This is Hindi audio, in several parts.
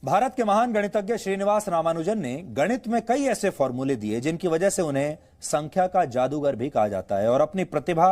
भारत के महान गणितज्ञ श्रीनिवास रामानुजन ने गणित में कई ऐसे फॉर्मूले दिए जिनकी वजह से उन्हें संख्या का जादूगर भी कहा जाता है और अपनी प्रतिभा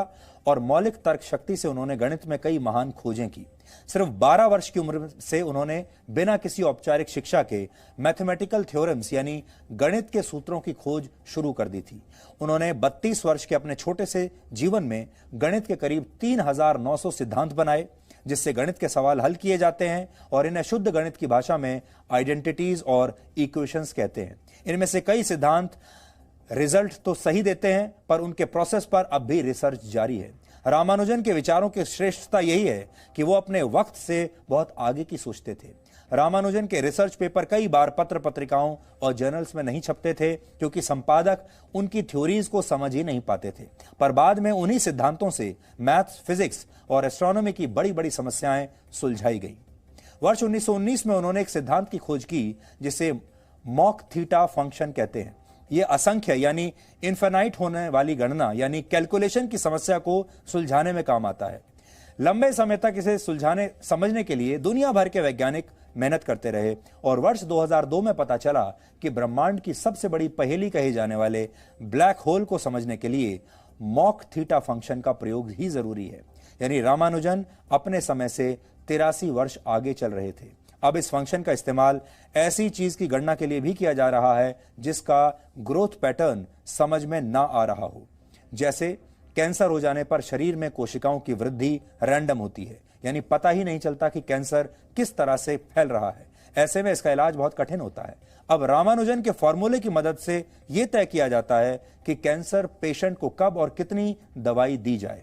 और मौलिक तर्क शक्ति से उन्होंने गणित में कई महान खोजें की। सिर्फ 12 वर्ष की उम्र से उन्होंने बिना किसी औपचारिक शिक्षा के मैथमेटिकल थ्योरम्स यानी गणित के सूत्रों की खोज शुरू कर दी थी। उन्होंने 32 वर्ष के अपने छोटे से जीवन में गणित के करीब 3900 सिद्धांत बनाए जिससे गणित के सवाल हल किए जाते हैं और इन्हें शुद्ध गणित की भाषा में आइडेंटिटीज और इक्वेशंस कहते हैं। इनमें से कई सिद्धांत रिजल्ट तो सही देते हैं पर उनके प्रोसेस पर अब भी रिसर्च जारी है। रामानुजन के विचारों की श्रेष्ठता यही है कि वो अपने वक्त से बहुत आगे की सोचते थे। रामानुजन के रिसर्च पेपर कई बार पत्र पत्रिकाओं और जर्नल्स में नहीं छपते थे क्योंकि संपादक उनकी थ्योरीज को समझ ही नहीं पाते थे, पर बाद में उन्हीं सिद्धांतों से मैथ्स, फिजिक्स और एस्ट्रोनॉमी की बड़ी बड़ी समस्याएं सुलझाई गई। वर्ष 1919 में उन्होंने एक सिद्धांत की खोज की जिसे मॉक थीटा फंक्शन कहते हैं। यह असंख्य यानी इनफिनाइट होने वाली गणना यानी कैलकुलेशन की समस्या को सुलझाने में काम आता है। लंबे समय तक इसे समझने के लिए दुनिया भर के वैज्ञानिक मेहनत करते रहे और वर्ष 2002 में पता चला कि ब्रह्मांड की सबसे बड़ी पहेली कहे जाने वाले ब्लैक होल को समझने के लिए मॉक थीटा फंक्शन का प्रयोग ही जरूरी है। यानी रामानुजन अपने समय से 83 वर्ष आगे चल रहे थे। अब इस फंक्शन का इस्तेमाल ऐसी चीज की गणना के लिए भी किया जा रहा है जिसका ग्रोथ पैटर्न समझ में ना आ रहा हो। जैसे कैंसर हो जाने पर शरीर में कोशिकाओं की वृद्धि रैंडम होती है, यानी पता ही नहीं चलता कि कैंसर किस तरह से फैल रहा है। ऐसे में इसका इलाज बहुत कठिन होता है। अब रामानुजन के फॉर्मूले की मदद से यह तय किया जाता है कि कैंसर पेशेंट को कब और कितनी दवाई दी जाए।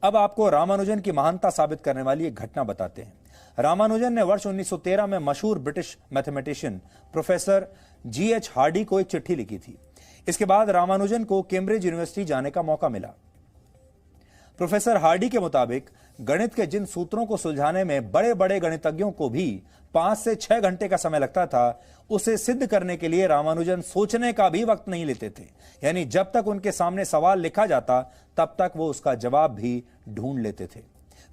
अब आपको रामानुजन की महानता साबित करने वाली एक घटना बताते हैं। रामानुजन ने वर्ष 1913 में मशहूर British mathematician professor G.H. Hardy को एक चिट्ठी लिखी थी। इसके बाद रामानुजन को कैम्ब्रिज यूनिवर्सिटी जाने का मौका मिला। प्रोफेसर हार्डी के मुताबिक गणित के जिन सूत्रों को सुलझाने में बड़े बड़े गणितज्ञों को भी 5 से 6 घंटे का समय लगता था, उसे सिद्ध करने के लिए रामानुजन सोचने का भी वक्त नहीं लेते थे। यानी जब तक उनके सामने सवाल लिखा जाता तब तक वो उसका जवाब भी ढूंढ लेते थे।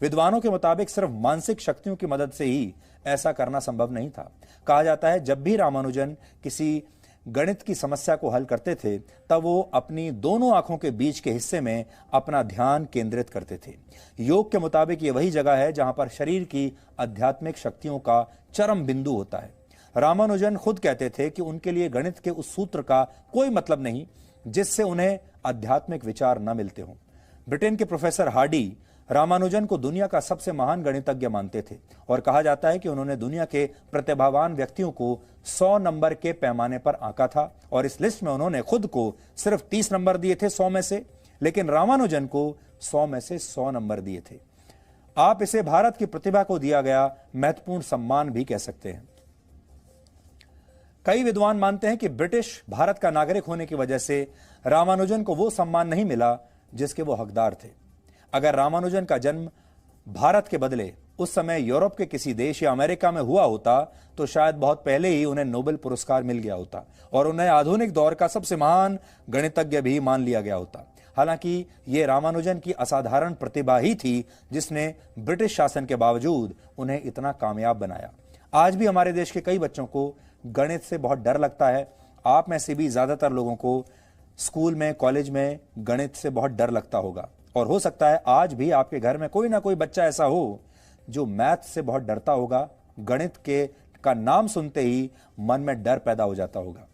विद्वानों के मुताबिक सिर्फ मानसिक शक्तियों की मदद से ही ऐसा करना संभव नहीं था। कहा जाता है जब भी रामानुजन किसी गणित की समस्या को हल करते थे तब वो अपनी दोनों आंखों के बीच के हिस्से में अपना ध्यान केंद्रित करते थे। योग के मुताबिक ये वही जगह है जहां पर शरीर की आध्यात्मिक शक्तियों का चरम बिंदु होता है। रामानुजन खुद कहते थे कि उनके लिए गणित के उस सूत्र का कोई मतलब नहीं जिससे उन्हें आध्यात्मिक विचार न मिलते हों। ब्रिटेन के प्रोफेसर हार्डी रामानुजन को दुनिया का सबसे महान गणितज्ञ मानते थे और कहा जाता है कि उन्होंने दुनिया के प्रतिभावान व्यक्तियों को 100 नंबर के पैमाने पर आंका था और इस लिस्ट में उन्होंने खुद को सिर्फ 30 नंबर दिए थे 100 में से, लेकिन रामानुजन को 100 में से 100 नंबर दिए थे। आप इसे भारत की प्रतिभा को दिया गया महत्वपूर्ण सम्मान भी कह सकते हैं। कई विद्वान मानते हैं कि ब्रिटिश भारत का नागरिक होने की वजह से रामानुजन को वो सम्मान नहीं मिला जिसके वो हकदार थे। अगर रामानुजन का जन्म भारत के बदले उस समय यूरोप के किसी देश या अमेरिका में हुआ होता तो शायद बहुत पहले ही उन्हें नोबेल पुरस्कार मिल गया होता और उन्हें आधुनिक दौर का सबसे महान गणितज्ञ भी मान लिया गया होता। हालांकि ये रामानुजन की असाधारण प्रतिभा ही थी जिसने ब्रिटिश शासन के बावजूद उन्हें इतना कामयाब बनाया। आज भी हमारे देश के कई बच्चों को गणित से बहुत डर लगता है। आप में से भी ज्यादातर लोगों को स्कूल में, कॉलेज में गणित से बहुत डर लगता होगा और हो सकता है आज भी आपके घर में कोई ना कोई बच्चा ऐसा हो जो मैथ से बहुत डरता होगा। गणित का नाम सुनते ही मन में डर पैदा हो जाता होगा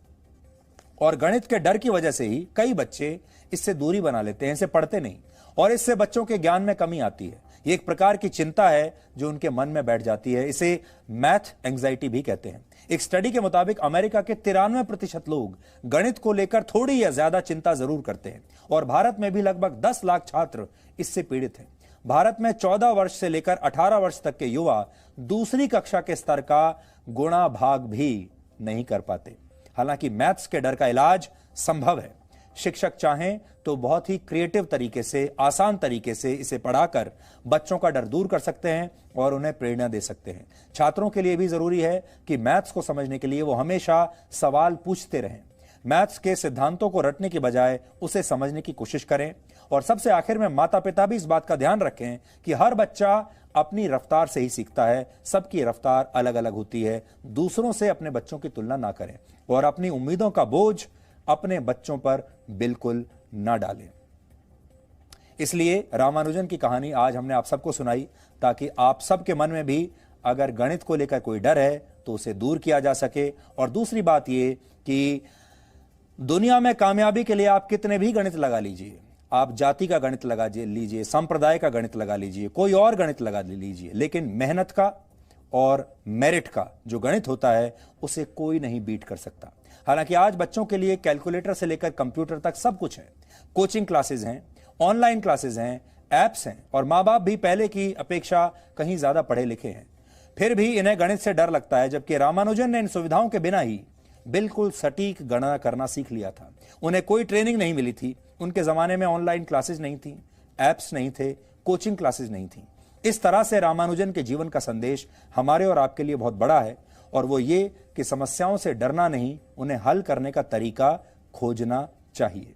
और गणित के डर की वजह से ही कई बच्चे इससे दूरी बना लेते हैं, इसे पढ़ते नहीं और इससे बच्चों के ज्ञान में कमी आती है। ये एक प्रकार की चिंता है जो उनके मन में बैठ जाती है। इसे मैथ एंजाइटी भी कहते हैं। एक स्टडी के मुताबिक अमेरिका के 93% लोग गणित को लेकर थोड़ी या ज्यादा चिंता जरूर करते हैं और भारत में भी लगभग 10 लाख छात्र इससे पीड़ित हैं। भारत में 14 वर्ष से लेकर 18 वर्ष तक के युवा दूसरी कक्षा के स्तर का गुणा भाग भी नहीं कर पाते। हालांकि मैथ्स के डर का इलाज संभव है। शिक्षक चाहें तो बहुत ही क्रिएटिव तरीके से, आसान तरीके से इसे पढ़ाकर बच्चों का डर दूर कर सकते हैं और उन्हें प्रेरणा दे सकते हैं। छात्रों के लिए भी जरूरी है कि मैथ्स को समझने के लिए वो हमेशा सवाल पूछते रहें। मैथ्स के सिद्धांतों को रटने की बजाय उसे समझने की कोशिश करें। और सबसे आखिर में माता पिता भी इस बात का ध्यान रखें कि हर बच्चा अपनी रफ्तार से ही सीखता है, सबकी रफ्तार अलग अलग होती है। दूसरों से अपने बच्चों की तुलना ना करें और अपनी उम्मीदों का बोझ अपने बच्चों पर बिल्कुल ना डालें। इसलिए रामानुजन की कहानी आज हमने आप सबको सुनाई ताकि आप सबके मन में भी अगर गणित को लेकर कोई डर है तो उसे दूर किया जा सके। और दूसरी बात यह कि दुनिया में कामयाबी के लिए आप कितने भी गणित लगा लीजिए, आप जाति का गणित लगा लीजिए, संप्रदाय का गणित लगा लीजिए, कोई और गणित लगा लीजिए, लेकिन मेहनत का और मेरिट का जो गणित होता है उसे कोई नहीं बीट कर सकता। हालांकि आज बच्चों के लिए कैलकुलेटर से लेकर कंप्यूटर तक सब कुछ है, कोचिंग क्लासेस हैं, ऑनलाइन क्लासेस हैं, एप्स हैं और माँ बाप भी पहले की अपेक्षा कहीं ज्यादा पढ़े लिखे हैं। फिर भी इन्हें गणित से डर लगता है, जबकि रामानुजन ने इन सुविधाओं के बिना ही बिल्कुल सटीक गणना करना सीख लिया था। उन्हें कोई ट्रेनिंग नहीं मिली थी, उनके जमाने में ऑनलाइन क्लासेस नहीं थी, एप्स नहीं थे, कोचिंग क्लासेस नहीं थी। इस तरह से रामानुजन के जीवन का संदेश हमारे और आपके लिए बहुत बड़ा है और वो ये कि समस्याओं से डरना नहीं, उन्हें हल करने का तरीका खोजना चाहिए।